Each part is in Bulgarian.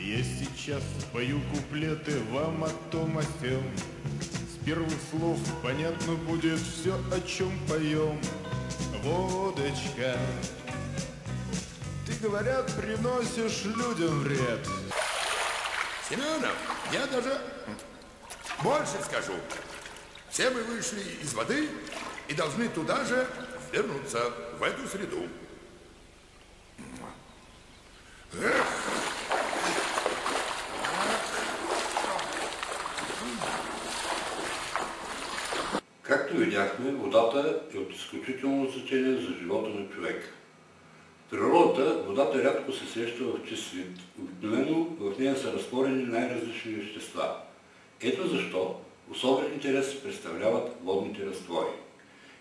Я сейчас пою куплеты вам о том, о сём. С первых слов понятно будет все, о чем поем. Водочка, ты, говорят, приносишь людям вред. Семенов, я даже больше скажу. Все мы вышли из воды и должны туда же вернуться, в эту среду. Эх. Както видяхме, водата е от изключително значение за живота на човека. В природата водата рядко се среща в чист вид. Обикновено в нея са разтворени най-различни вещества. Ето защо особен интерес представляват водните разтвори.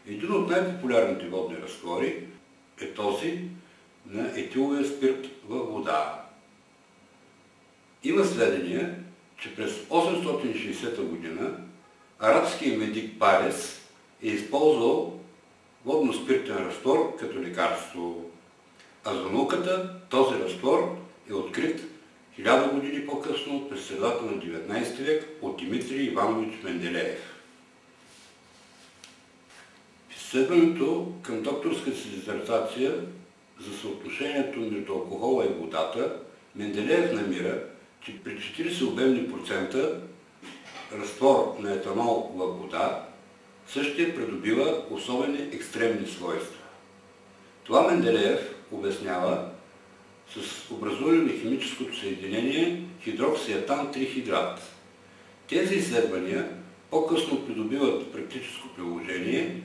Един от най-популярните водни разтвори е този на етиловия спирт във вода. Има сведения, че през 860 година арабският медик Парес е използвал водно-спиртен разтвор като лекарство. А за науката този разтвор е открит 1000 години по-късно, през средата на 19 век, от Димитрий Иванович Менделеев. В изследването към докторската си дисертация за съотношението между алкохола и водата, Менделеев намира, че при 40 обемни процента разтвор на етанол във вода, същия придобива особени екстремни свойства. Това Менделеев обяснява с образуване на химическото съединение хидроксиетан-трихидрат. Тези изследвания по-късно придобиват практическо приложение,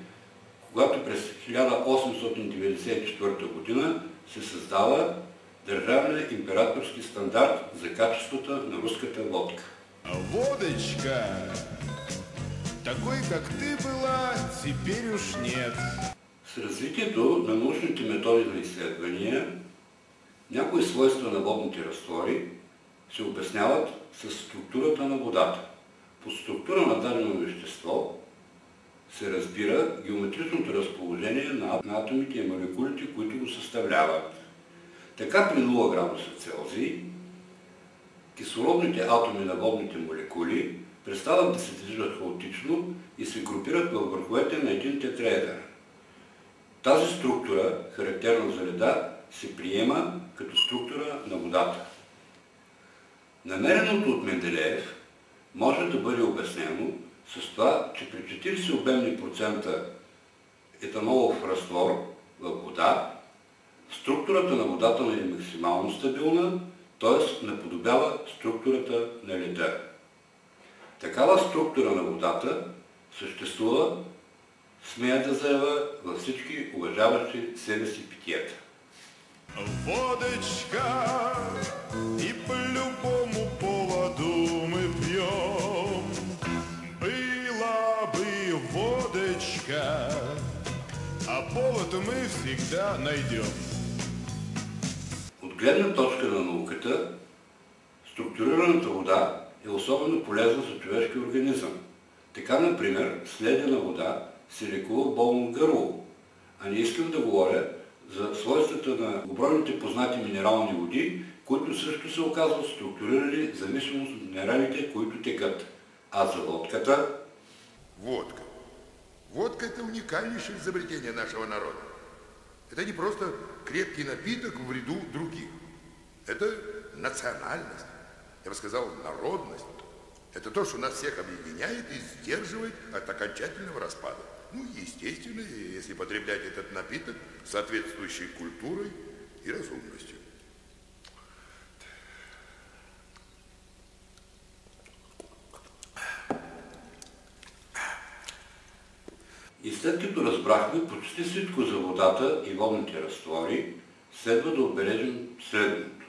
когато през 1894 година се създава Държавния императорски стандарт за качеството на руската водка. Водочка, такой, как ты была, теперь уж нет. С развитието на научните методи на изследвания, някои свойства на водните разтвори се обясняват с структурата на водата. По структура на дадено вещество се разбира геометричното разположение на атомите и молекулите, които го съставляват. Така при 0 градуса Целзий кислородните атоми на водните молекули престават да се движат хаотично и се групират във върховете на един тетраедър. Тази структура, характерна за леда, се приема като структура на водата. Намереното от Менделеев може да бъде обяснено с това, че при 40 обемни процента етанолов разтвор във вода, структурата на водата е максимално стабилна, т.е. наподобява структурата на леда. Такава структура на водата съществува, смея да заявя, във всички уважаващи себе си питиета. Водочка, и по любому поводу мы пьем. Была бы водочка, а повод мы всегда найдем. От гледна точка на науката, структурираната вода е особено полезна за човешкия организъм. Така, например, с ледена вода се лекува болно гърло. А не искам да говоря за свойствата на обройните познати минерални води, които също се оказват структурирани в зависимост от минералите, които текат. А за водката... Водка. Водка – это уникальнейшее изобретение нашего народа. Это не просто крепкий напиток в ряду других. Это национальность, я бы сказал, народность. Это то, что нас всех объединяет и сдерживает от окончательного распада. Ну, естественно, если потреблять этот напиток с соответствующей культурой и разумностью. И след като разбрахме почти всичко за водата и водните разтвори, следва да отбележим следното.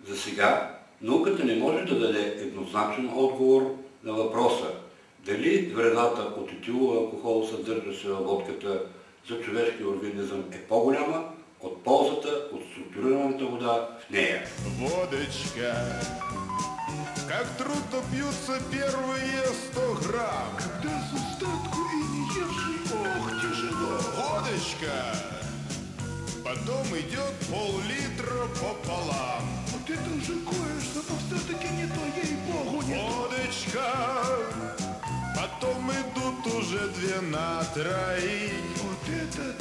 За сега науката не може да даде еднозначен отговор на въпроса дали вредата от етиловия алкохол, съдържащ се във водката, за човешкия организъм е по-голяма от ползата от структурираната вода в нея. Водочка, как трудно пьются первые 100 грамм. Когда с устатку и не евший, ох, тяжело. Водочка, потом идет пол-литра пополам. Вот это уже кое-что, но все-таки не то, ей-богу, не то. Водочка, потом идут уже две на троих. Вот это